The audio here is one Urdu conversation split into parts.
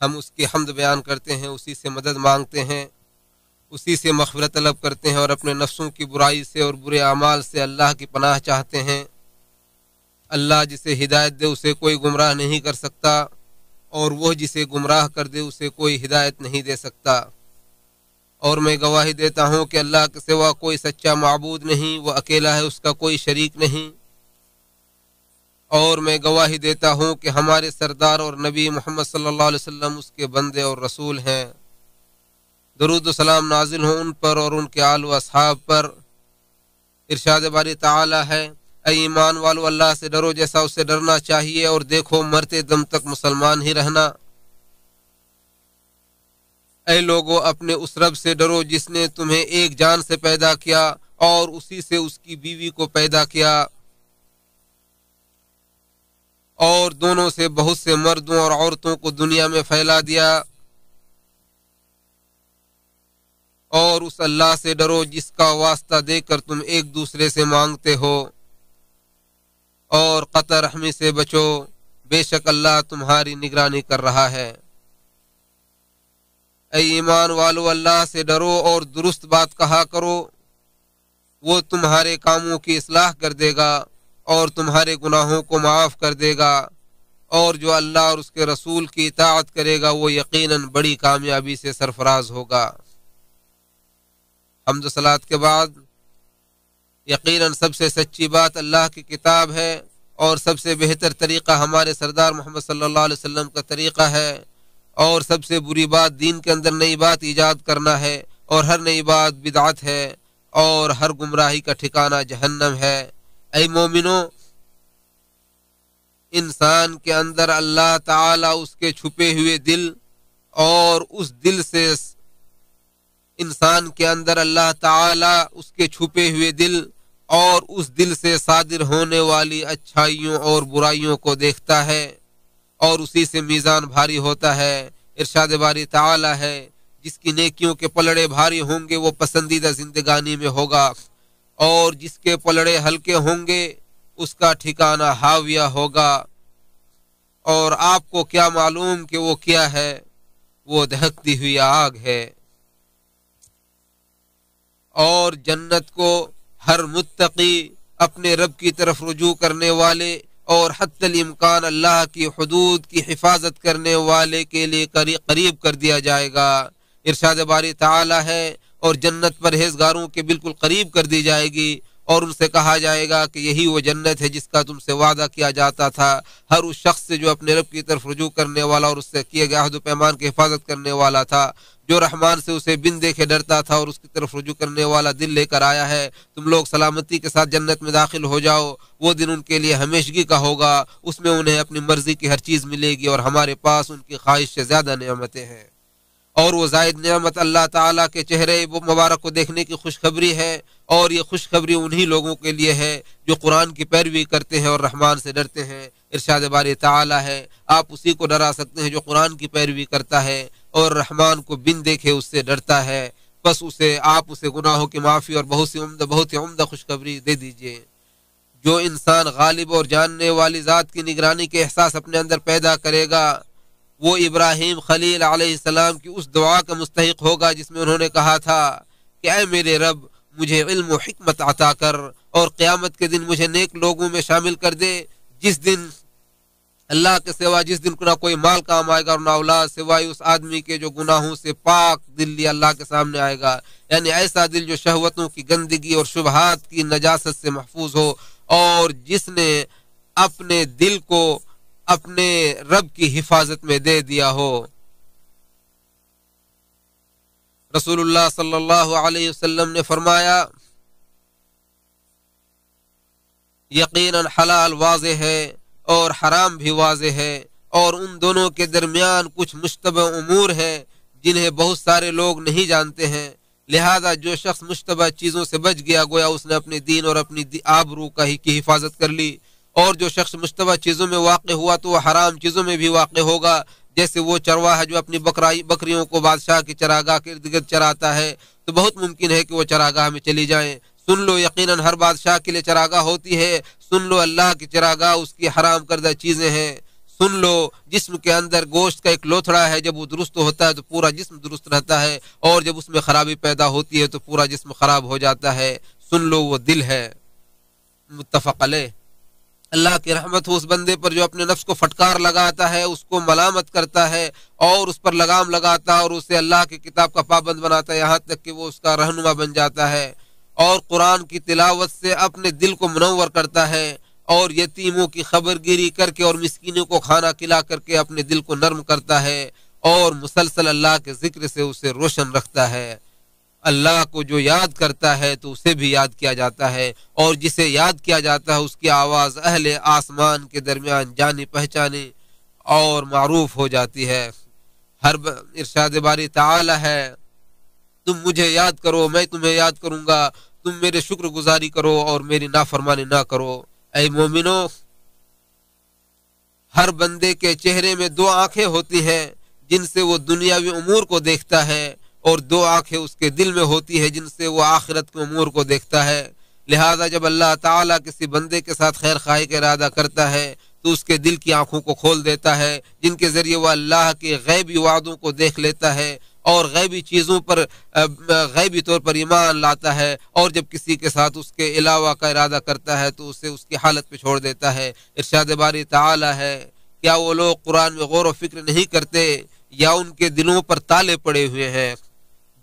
ہم اس کی حمد بیان کرتے ہیں، اسی سے مدد مانگتے ہیں، اسی سے مغفرت طلب کرتے ہیں، اور اپنے نفسوں کی برائی سے اور برے اعمال سے اللہ کی پناہ چاہتے ہیں۔ اللہ جسے ہدایت دے اسے کوئی گمراہ نہیں کر سکتا، اور وہ جسے گمراہ کر دے اسے کوئی ہدایت نہیں دے سکتا۔ اور میں گواہی دیتا ہوں کہ اللہ کے سوا کوئی سچا معبود نہیں، وہ اکیلا ہے، اس کا کوئی شریک نہیں۔ اور میں گواہی دیتا ہوں کہ ہمارے سردار اور نبی محمد صلی اللہ علیہ وسلم اس کے بندے اور رسول ہیں۔ درود و سلام نازل ہوں ان پر اور ان کے آل و اصحاب پر۔ ارشاد باری تعالی ہے، اے ایمان والو اللہ سے ڈرو جیسا اس سے ڈرنا چاہیے، اور دیکھو مرتے دم تک مسلمان ہی رہنا۔ اے لوگو اپنے اس رب سے ڈرو جس نے تمہیں ایک جان سے پیدا کیا اور اسی سے اس کی بیوی کو پیدا کیا، اور دونوں سے بہت سے مردوں اور عورتوں کو دنیا میں پھیلا دیا۔ اور اس اللہ سے ڈرو جس کا واسطہ دے کر تم ایک دوسرے سے مانگتے ہو، اور قطع رحمی سے بچو، بے شک اللہ تمہاری نگرانی کر رہا ہے۔ اے ایمان والو اللہ سے ڈرو اور درست بات کہا کرو، وہ تمہارے کاموں کی اصلاح کر دے گا اور تمہارے گناہوں کو معاف کر دے گا، اور جو اللہ اور اس کے رسول کی اطاعت کرے گا وہ یقیناً بڑی کامیابی سے سرفراز ہوگا۔ حمد و صلات کے بعد یقیناً سب سے سچی بات اللہ کی کتاب ہے، اور سب سے بہتر طریقہ ہمارے سردار محمد صلی اللہ علیہ وسلم کا طریقہ ہے، اور سب سے بری بات دین کے اندر نئی بات ایجاد کرنا ہے، اور ہر نئی بات بدعت ہے، اور ہر گمراہی کا ٹھکانہ جہنم ہے۔ اے مومنو، انسان کے اندر اللہ تعالی اس کے چھپے ہوئے دل، اور اس دل سے انسان کے اندر اللہ تعالی اس کے چھپے ہوئے دل اور اس دل سے صادر ہونے والی اچھائیوں اور برائیوں کو دیکھتا ہے، اور اسی سے میزان بھاری ہوتا ہے۔ ارشاد باری تعالی ہے، جس کی نیکیوں کے پلڑے بھاری ہوں گے وہ پسندیدہ زندگانی میں ہوگا، اور جس کے پلڑے ہلکے ہوں گے اس کا ٹھکانہ ہاویہ ہوگا۔ اور آپ کو کیا معلوم کہ وہ کیا ہے؟ وہ دہکتی ہوئی آگ ہے۔ اور جنت کو ہر متقی اپنے رب کی طرف رجوع کرنے والے اور حتی الامکان اللہ کی حدود کی حفاظت کرنے والے کے لیے قریب کر دیا جائے گا۔ ارشاد باری تعالی ہے، اور جنت پرہیزگاروں کے بالکل قریب کر دی جائے گی، اور ان سے کہا جائے گا کہ یہی وہ جنت ہے جس کا تم سے وعدہ کیا جاتا تھا۔ ہر اس شخص سے جو اپنے رب کی طرف رجوع کرنے والا اور اس سے کیے گئے عہد و پیمان کی حفاظت کرنے والا تھا، جو رحمان سے اسے بن دیکھے ڈرتا تھا اور اس کی طرف رجوع کرنے والا دل لے کر آیا ہے، تم لوگ سلامتی کے ساتھ جنت میں داخل ہو جاؤ۔ وہ دن ان کے لیے ہمیشگی کا ہوگا، اس میں انہیں اپنی مرضی کی ہر چیز ملے گی، اور ہمارے پاس ان کی خواہش سے زیادہ نعمتیں ہیں۔ اور وہ زائد نعمت اللہ تعالیٰ کے چہرے وہ مبارک کو دیکھنے کی خوشخبری ہے، اور یہ خوشخبری انہی لوگوں کے لیے ہے جو قرآن کی پیروی کرتے ہیں اور رحمان سے ڈرتے ہیں۔ ارشاد باری تعالیٰ ہے، آپ اسی کو ڈرا سکتے ہیں جو قرآن کی پیروی کرتا ہے اور رحمان کو بن دیکھے اس سے ڈرتا ہے، بس آپ اسے گناہوں کی معافی اور بہت ہی عمدہ خوشخبری دے دیجئے۔ جو انسان غالب اور جاننے والی ذات کی نگرانی کے احساس اپنے اندر پیدا کرے گا، وہ ابراہیم خلیل علیہ السلام کی اس دعا کا مستحق ہوگا جس میں انہوں نے کہا تھا کہ اے میرے رب، مجھے علم و حکمت عطا کر، اور قیامت کے دن مجھے نیک لوگوں میں شامل کر دے، جس دن اللہ کے سوا جس دن نہ کوئی مال کام آئے گا اور نہ اولاد، سوائے اس آدمی کے جو گناہوں سے پاک دل لیا اللہ کے سامنے آئے گا، یعنی ایسا دل جو شہوتوں کی گندگی اور شبہات کی نجاست سے محفوظ ہو، اور جس نے اپنے دل کو اپنے رب کی حفاظت میں دے دیا ہو۔ رسول اللہ صلی اللہ علیہ وسلم نے فرمایا، یقیناً حلال واضح ہے اور حرام بھی واضح ہے، اور ان دونوں کے درمیان کچھ مشتبہ امور ہیں جنہیں بہت سارے لوگ نہیں جانتے ہیں، لہذا جو شخص مشتبہ چیزوں سے بچ گیا گویا اس نے اپنے دین اور اپنی آبرو کی حفاظت کر لی، اور جو شخص مشتبہ چیزوں میں واقع ہوا تو وہ حرام چیزوں میں بھی واقع ہوگا، جیسے وہ چرواہا جو اپنی بکریوں کو بادشاہ کی چراگاہ کے ارد گرد چراتا ہے، تو بہت ممکن ہے کہ وہ چراگاہ میں چلی جائیں۔ سن لو، یقیناً ہر بادشاہ کے لیے چراگاہ ہوتی ہے، سن لو اللہ کی چراگاہ اس کی حرام کردہ چیزیں ہیں، سن لو جسم کے اندر گوشت کا ایک لوتھڑا ہے، جب وہ درست ہوتا ہے تو پورا جسم درست رہتا ہے، اور جب اس میں خرابی پیدا ہوتی ہے تو پورا جسم خراب ہو جاتا ہے۔ سن لو وہ دل ہے۔ متفق علیہ۔ اللہ کی رحمت ہو اس بندے پر جو اپنے نفس کو پھٹکار لگاتا ہے، اس کو ملامت کرتا ہے اور اس پر لگام لگاتا ہے اور اسے اللہ کی کتاب کا پابند بناتا ہے، یہاں تک کہ وہ اس کا رہنما بن جاتا ہے، اور قرآن کی تلاوت سے اپنے دل کو منور کرتا ہے، اور یتیموں کی خبر گیری کر کے اور مسکینوں کو کھانا کھلا کر کے اپنے دل کو نرم کرتا ہے، اور مسلسل اللہ کے ذکر سے اسے روشن رکھتا ہے۔ اللہ کو جو یاد کرتا ہے تو اسے بھی یاد کیا جاتا ہے، اور جسے یاد کیا جاتا ہے اس کی آواز اہل آسمان کے درمیان جانی پہچانی اور معروف ہو جاتی ہے۔ ارشاد باری تعالی ہے، تم مجھے یاد کرو میں تمہیں یاد کروں گا، تم میرے شکر گزاری کرو اور میری نافرمانی نہ کرو۔ اے مومنو، ہر بندے کے چہرے میں دو آنکھیں ہوتی ہیں جن سے وہ دنیاوی امور کو دیکھتا ہے، اور دو آنکھیں اس کے دل میں ہوتی ہے جن سے وہ آخرت کے امور کو دیکھتا ہے۔ لہذا جب اللہ تعالیٰ کسی بندے کے ساتھ خیر خواہی کا ارادہ کرتا ہے تو اس کے دل کی آنکھوں کو کھول دیتا ہے، جن کے ذریعے وہ اللہ کے غیبی وعدوں کو دیکھ لیتا ہے اور غیبی چیزوں پر غیبی طور پر ایمان لاتا ہے، اور جب کسی کے ساتھ اس کے علاوہ کا ارادہ کرتا ہے تو اسے اس کی حالت پہ چھوڑ دیتا ہے۔ ارشاد باری تعالی ہے، کیا وہ لوگ قرآن میں غور و فکر نہیں کرتے یا ان کے دلوں پر تالے پڑے ہوئے ہیں؟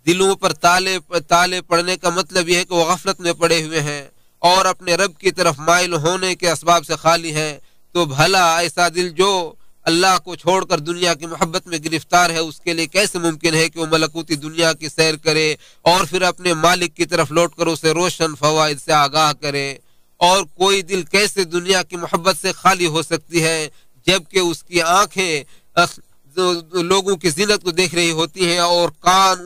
دلوں پر تالے پڑنے کا مطلب یہ ہے کہ وہ غفلت میں پڑے ہوئے ہیں اور اپنے رب کی طرف مائل ہونے کے اسباب سے خالی ہیں۔ تو بھلا ایسا دل جو اللہ کو چھوڑ کر دنیا کی محبت میں گرفتار ہے، اس کے لیے کیسے ممکن ہے کہ وہ ملکوتی دنیا کی سیر کرے اور پھر اپنے مالک کی طرف لوٹ کر اسے روشن فوائد سے آگاہ کرے؟ اور کوئی دل کیسے دنیا کی محبت سے خالی ہو سکتی ہے جبکہ اس کی آنکھیں لوگوں کی زینت کو دیکھ رہی ہوتی ہیں اور کان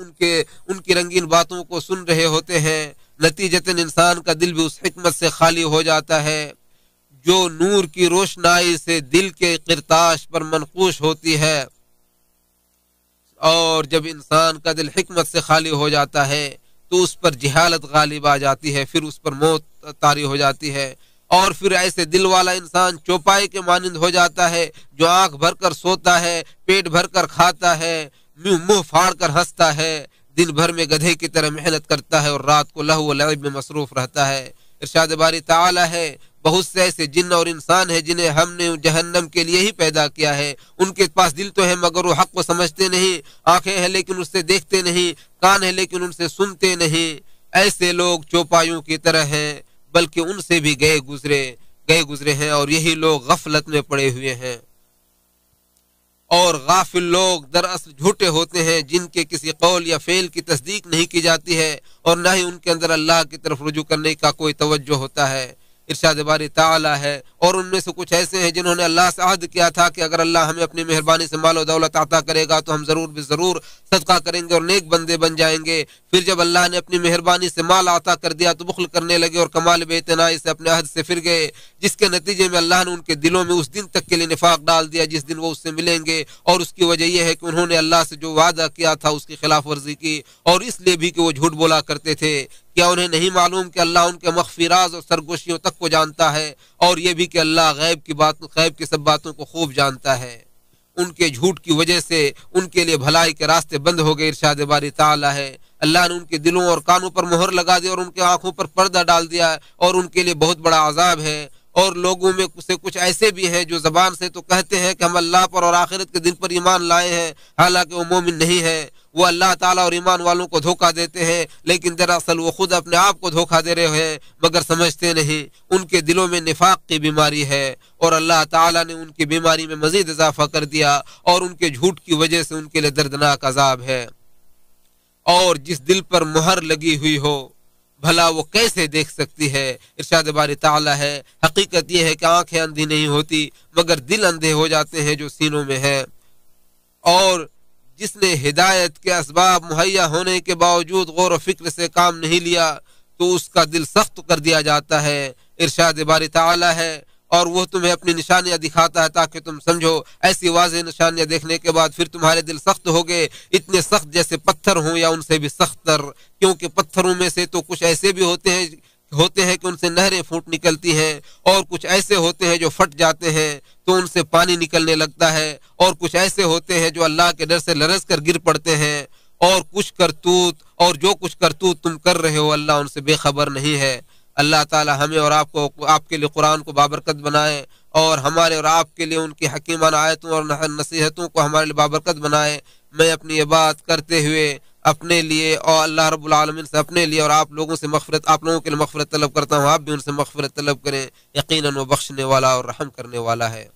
ان کی رنگین باتوں کو سن رہے ہوتے ہیں؟ نتیجتاً انسان کا دل بھی اس حکمت سے خالی ہو جاتا ہے جو نور کی روشنائی سے دل کے قرطاش پر منقوش ہوتی ہے، اور جب انسان کا دل حکمت سے خالی ہو جاتا ہے تو اس پر جہالت غالب آ جاتی ہے، پھر اس پر موت طاری ہو جاتی ہے، اور پھر ایسے دل والا انسان چوپائے کے مانند ہو جاتا ہے جو آنکھ بھر کر سوتا ہے، پیٹ بھر کر کھاتا ہے، منہ پھاڑ کر ہنستا ہے، دن بھر میں گدھے کی طرح محنت کرتا ہے اور رات کو لہو و لعب میں مصروف رہتا ہے۔ ارشاد باری تعالی ہے، بہت سے ایسے جن اور انسان ہیں جنہیں ہم نے جہنم کے لیے ہی پیدا کیا ہے، ان کے پاس دل تو ہے مگر وہ حق کو سمجھتے نہیں، آنکھیں ہیں لیکن اس سے دیکھتے نہیں، کان ہیں لیکن ان سے سنتے نہیں۔ ایسے لوگ چوپایوں کی طرح ہیں، بلکہ ان سے بھی گئے گزرے ہیں، اور یہی لوگ غفلت میں پڑے ہوئے ہیں۔ اور غافل لوگ دراصل جھوٹے ہوتے ہیں جن کے کسی قول یا فعل کی تصدیق نہیں کی جاتی ہے، اور نہ ہی ان کے اندر اللہ کی طرف رجوع کرنے کا کوئی توجہ ہوتا ہے۔ ارشاد باری تعالی ہے، اور ان میں سے کچھ ایسے ہیں جنہوں نے اللہ سے عہد کیا تھا کہ اگر اللہ ہمیں اپنی مہربانی سے مال و دولت عطا کرے گا تو ہم ضرور صدقہ کریں گے اور نیک بندے بن جائیں گے۔ پھر جب اللہ نے اپنی مہربانی سے مال عطا کر دیا تو بخل کرنے لگے اور کمال بے اعتنائی سے اپنے عہد سے پھر گئے، جس کے نتیجے میں اللہ نے ان کے دلوں میں اس دن تک کے لیے نفاق ڈال دیا جس دن وہ اس سے ملیں گے، اور اس کی وجہ یہ ہے کہ انہوں نے اللہ سے جو وعدہ کیا تھا اس کی خلاف ورزی کی، اور اس لیے بھی کہ وہ جھوٹ بولا کرتے تھے۔ کیا انہیں نہیں معلوم کہ اللہ ان کے مخفی راز اور سرگوشیوں تک کو جانتا ہے، اور یہ بھی کہ اللہ غیب کی سب باتوں کو خوب جانتا ہے؟ ان کے جھوٹ کی وجہ سے ان کے لیے بھلائی کے راستے بند ہو گئے۔ ارشاد باری تعالی ہے، اللہ نے ان کے دلوں اور کانوں پر مہر لگا دی اور ان کے آنکھوں پر پردہ ڈال دیا، اور ان کے لیے بہت بڑا عذاب ہے۔ اور لوگوں میں سے کچھ ایسے بھی ہیں جو زبان سے تو کہتے ہیں کہ ہم اللہ پر اور آخرت کے دن پر ایمان لائے ہیں، حالانکہ وہ مومن نہیں ہے۔ وہ اللہ تعالیٰ اور ایمان والوں کو دھوکہ دیتے ہیں، لیکن دراصل وہ خود اپنے آپ کو دھوکہ دے رہے ہیں مگر سمجھتے نہیں۔ ان کے دلوں میں نفاق کی بیماری ہے، اور اللہ تعالیٰ نے ان کی بیماری میں مزید اضافہ کر دیا، اور ان کے جھوٹ کی وجہ سے ان کے لیے دردناک عذاب ہے۔ اور جس دل پر مہر لگی ہوئی ہو بھلا وہ کیسے دیکھ سکتی ہے؟ ارشاد باری تعالی ہے، حقیقت یہ ہے کہ آنکھیں اندھی نہیں ہوتی مگر دل اندھے ہو جاتے ہیں جو سینوں میں ہے، اور جس نے ہدایت کے اسباب مہیا ہونے کے باوجود غور و فکر سے کام نہیں لیا تو اس کا دل سخت کر دیا جاتا ہے۔ ارشاد باری تعالی ہے، اور وہ تمہیں اپنی نشانیاں دکھاتا ہے تاکہ تم سمجھو، ایسی واضح نشانیاں دیکھنے کے بعد پھر تمہارے دل سخت ہو گئے، اتنے سخت جیسے پتھر ہوں یا ان سے بھی سخت تر، کیونکہ پتھروں میں سے تو کچھ ایسے بھی ہوتے ہیں ہوتے ہیں کہ ان سے نہریں پھوٹ نکلتی ہیں، اور کچھ ایسے ہوتے ہیں جو پھٹ جاتے ہیں تو ان سے پانی نکلنے لگتا ہے، اور کچھ ایسے ہوتے ہیں جو اللہ کے ڈر سے لرز کر گر پڑتے ہیں، اور کچھ کرتوت اور جو کچھ کرتوت تم کر رہے ہو اللہ ان سے بے خبر نہیں ہے۔ اللہ تعالی ہمیں اور آپ کو آپ کے لیے قرآن کو بابرکت بنائے، اور ہمارے اور آپ کے لیے ان کی حکیمانہ آیتوں اور نصیحتوں کو ہمارے لیے بابرکت بنائے۔ میں اپنی یہ بات کرتے ہوئے اپنے لیے اور اللہ رب العالمین سے اپنے لیے اور آپ لوگوں سے مغفرت، آپ لوگوں کے لیے مغفرت طلب کرتا ہوں، آپ بھی ان سے مغفرت طلب کریں، یقیناً وہ بخشنے والا اور رحم کرنے والا ہے۔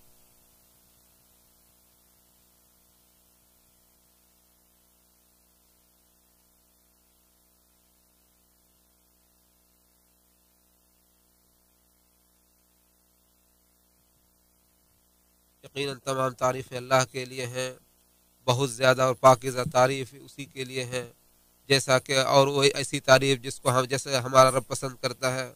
یقیناً تمام تعریفیں اللہ کے لیے ہیں، بہت زیادہ اور پاکیزہ تعریف اسی کے لیے ہیں، جیسا کہ اور وہ ایسی تعریف جس کو ہم جیسے ہمارا رب پسند کرتا ہے،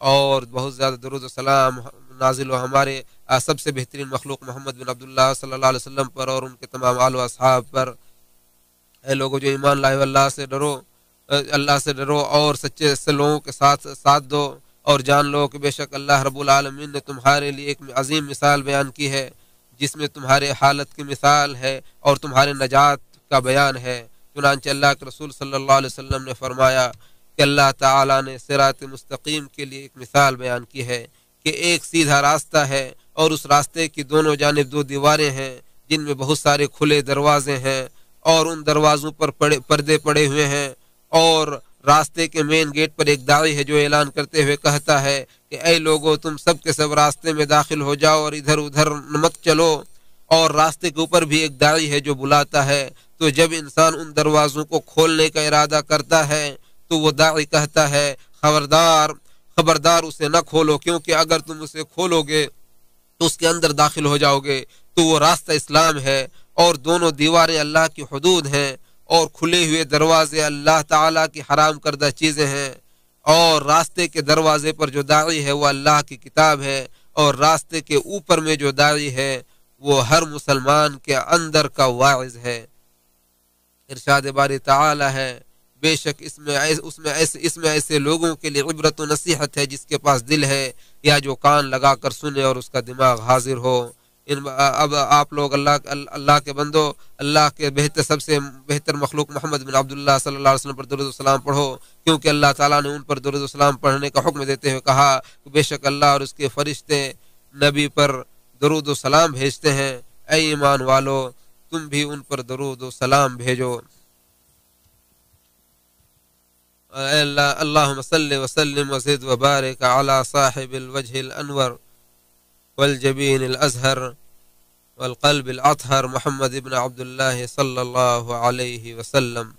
اور بہت زیادہ درود و سلام نازل و ہمارے سب سے بہترین مخلوق محمد بن عبداللہ صلی اللہ علیہ وسلم پر اور ان کے تمام آل و اصحاب پر۔ اے لوگوں جو ایمان لائے ہو، اللہ سے ڈرو، اللہ سے ڈرو اور سچے سے لوگوں کے ساتھ دو، اور جان لو کہ بے شک اللہ رب العالمین نے تمہارے لیے ایک عظیم مثال بیان کی ہے، جس میں تمہارے حالت کی مثال ہے اور تمہارے نجات کا بیان ہے۔ چنانچہ اللہ کے رسول صلی اللہ علیہ وسلم نے فرمایا کہ اللہ تعالیٰ نے صراط مستقیم کے لیے ایک مثال بیان کی ہے کہ ایک سیدھا راستہ ہے، اور اس راستے کی دونوں جانب دو دیواریں ہیں جن میں بہت سارے کھلے دروازے ہیں، اور ان دروازوں پر پردے پڑے ہوئے ہیں، اور راستے کے مین گیٹ پر ایک داعی ہے جو اعلان کرتے ہوئے کہتا ہے کہ اے لوگو تم سب کے سب راستے میں داخل ہو جاؤ اور ادھر ادھر مت چلو، اور راستے کے اوپر بھی ایک داعی ہے جو بلاتا ہے۔ تو جب انسان ان دروازوں کو کھولنے کا ارادہ کرتا ہے تو وہ داعی کہتا ہے خبردار اسے نہ کھولو، کیونکہ اگر تم اسے کھولو گے تو اس کے اندر داخل ہو جاؤ گے۔ تو وہ راستہ اسلام ہے، اور دونوں دیواریں اللہ کی حدود ہیں، اور کھلے ہوئے دروازے اللہ تعالیٰ کی حرام کردہ چیزیں ہیں، اور راستے کے دروازے پر جو داعی ہے وہ اللہ کی کتاب ہے، اور راستے کے اوپر میں جو داعی ہے وہ ہر مسلمان کے اندر کا واعظ ہے۔ ارشاد باری تعالی ہے بے شک اس میں ایسے لوگوں کے لیے عبرت و نصیحت ہے جس کے پاس دل ہے یا جو کان لگا کر سنے اور اس کا دماغ حاضر ہو۔ اب آپ لوگ اللہ کے بندو، اللہ کے سب سے بہتر مخلوق محمد بن عبداللہ صلی اللہ علیہ وسلم پر درود و سلام پڑھو، کیونکہ اللہ تعالیٰ نے ان پر درود و سلام پڑھنے کا حکم دیتے ہوئے کہا کہ بے شک اللہ اور اس کے فرشتے نبی پر درود و سلام بھیجتے ہیں، اے ایمان والو تم بھی ان پر درود و سلام بھیجو۔ اللہم صلی وسلم وزد وبارک علی صاحب الوجہ الانور والجبین الازہر والقلب الاطہر محمد ابن عبداللہ صلی اللہ علیہ وسلم۔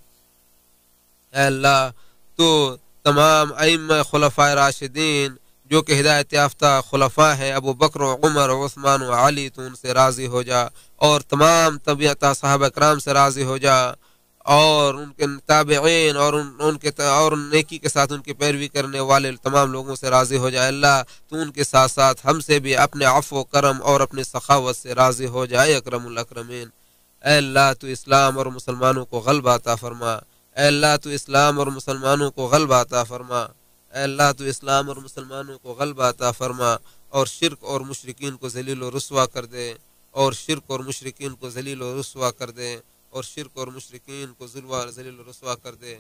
اے اللہ تو تمام ائمہ خلفائے راشدین جو کہ ہدایت یافتہ خلفاء ہیں، ابو بکر و عمر و عثمان و علی، تو ان سے راضی ہو جا، اور تمام طبیعت صحابہ کرام سے راضی ہو جا، اور ان کے تابعین اور ان کے اور نیکی کے ساتھ ان کی پیروی کرنے والے تمام لوگوں سے راضی ہو جائے۔ اللہ تو ان کے ساتھ ساتھ ہم سے بھی اپنے عفو و کرم اور اپنی سخاوت سے راضی ہو جائے اکرم الاکرمین۔ اے اللہ تو اسلام اور مسلمانوں کو غلبہ عطا فرما، اے اللہ تو اسلام اور مسلمانوں کو غلبہ عطا فرما، اے اللہ تو اسلام اور مسلمانوں کو غلبہ عطا فرما، اور شرک اور مشرکین کو ذلیل و رسوا کر دے، اور شرک اور مشرکین کو ذلیل و رسوا کر دے، اور شرک اور مشرکین کو ذلیل و رسوا کر دے۔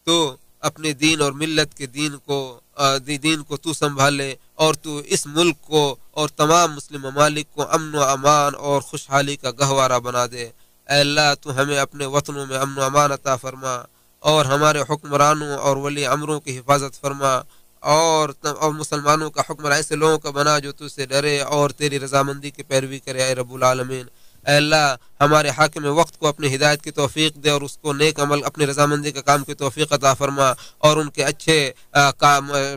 تو اپنے دین اور ملت کے دین کو تو سنبھالے، اور تو اس ملک کو اور تمام مسلم ممالک کو امن و امان اور خوشحالی کا گہوارہ بنا دے۔ اے اللہ تو ہمیں اپنے وطنوں میں امن و امان عطا فرما، اور ہمارے حکمرانوں اور ولی امروں کی حفاظت فرما، اور مسلمانوں کا حکمر ایسے لوگوں کا بنا جو تجھ سے ڈرے اور تیری رضامندی کی پیروی کرے اے رب العالمین۔ اے اللہ ہمارے حاکم وقت کو اپنی ہدایت کی توفیق دے، اور اس کو نیک عمل اپنی رضامندی کا کام کی توفیق عطا فرما، اور ان کے اچھے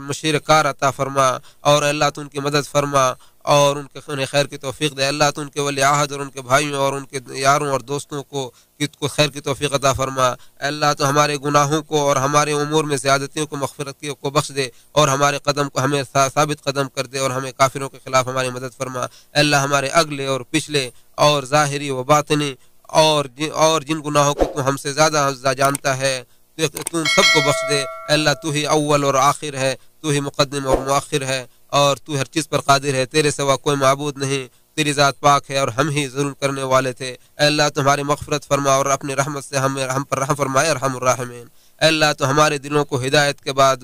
مشیر کار عطا فرما، اور اللہ تو ان کی مدد فرما اور ان کے خیر کی توفیق دے۔ اللہ تو ان کے ولی عہد اور ان کے بھائیوں اور ان کے یاروں اور دوستوں کو خیر کی توفیق عطا فرما۔ اے اللہ تو ہمارے گناہوں کو اور ہمارے امور میں زیادتیوں کو مغفرت کو بخش دے، اور ہمارے قدم کو ہمیں ثابت قدم کر دے، اور ہمیں کافروں کے خلاف ہماری مدد فرما۔ اے اللہ ہمارے اگلے اور پچھلے اور ظاہری و باطنی اور جن گناہوں کو تو ہم سے زیادہ جانتا ہے، تو سب کو بخش دے۔ اے اللہ تو ہی اول اور آخر ہے، تو ہی مقدم اور مؤخر ہے، اور تو ہر چیز پر قادر ہے، تیرے سوا کوئی معبود نہیں، تیری ذات پاک ہے اور ہم ہی ظلم کرنے والے تھے۔ اے اللہ تمہاری مغفرت فرما اور اپنی رحمت سے ہم پر رحم فرمائے ارحم الراحمین۔ اے اللہ تو ہمارے دلوں کو ہدایت کے بعد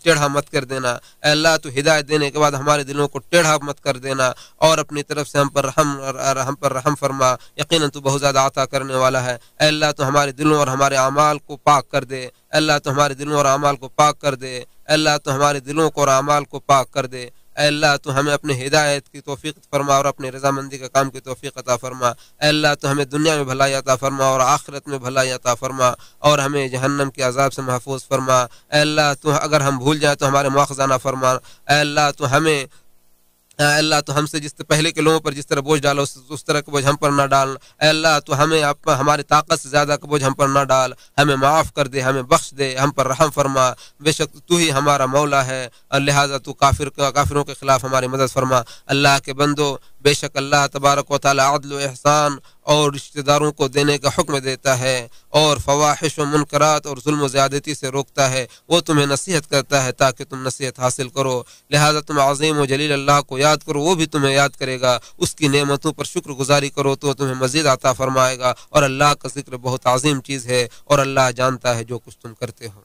ٹیڑھا مت کر دینا۔ اے اللہ تو ہدایت دینے کے بعد ہمارے دلوں کو ٹیڑھا مت کر دینا، اور اپنی طرف سے ہم پر رحم فرما، یقیناً تو بہت زیادہ عطا کرنے والا ہے۔ اے اللہ تو ہمارے دلوں اور ہمارے اعمال کو پاک کر دے۔ اے اللہ تو ہمارے دلوں اور اعمال کو پاک کر دے۔ اے اللہ تو ہمارے دلوں کو اور اعمال کو پاک کر دے۔ اے اللہ تو ہمیں اپنے ہدایت کی توفیق فرما اور اپنے رضامندی کے کام کی توفیق عطا فرما۔ اے اللہ تو ہمیں دنیا میں بھلائی عطا فرما اور آخرت میں بھلائی عطا فرما، اور ہمیں جہنم کے عذاب سے محفوظ فرما۔ اے اللہ تو اگر ہم بھول جائیں تو ہمارے مواخذہ نہ فرما۔ اے اللہ تو ہمیں اللہ تو ہم سے جس پہلے کے لوگوں پر جس طرح بوجھ ڈالا اس طرح کا بوجھ ہم پر نہ ڈال۔ اے اللہ تو ہمیں ہماری طاقت سے زیادہ کا بوجھ ہم پر نہ ڈال، ہمیں معاف کر دے، ہمیں بخش دے، ہم پر رحم فرما۔ بے شک تو ہی ہمارا مولا ہے، اور لہٰذا تو کافروں کے خلاف ہماری مدد فرما۔ اللہ کے بندو، بے شک اللہ تبارک و تعالی عدل و احسان اور رشتہ داروں کو دینے کا حکم دیتا ہے، اور فواحش و منکرات اور ظلم و زیادتی سے روکتا ہے۔ وہ تمہیں نصیحت کرتا ہے تاکہ تم نصیحت حاصل کرو، لہٰذا تم عظیم و جلیل اللہ کو یاد کرو، وہ بھی تمہیں یاد کرے گا۔ اس کی نعمتوں پر شکر گزاری کرو تو تمہیں مزید عطا فرمائے گا، اور اللہ کا ذکر بہت عظیم چیز ہے، اور اللہ جانتا ہے جو کچھ تم کرتے ہو۔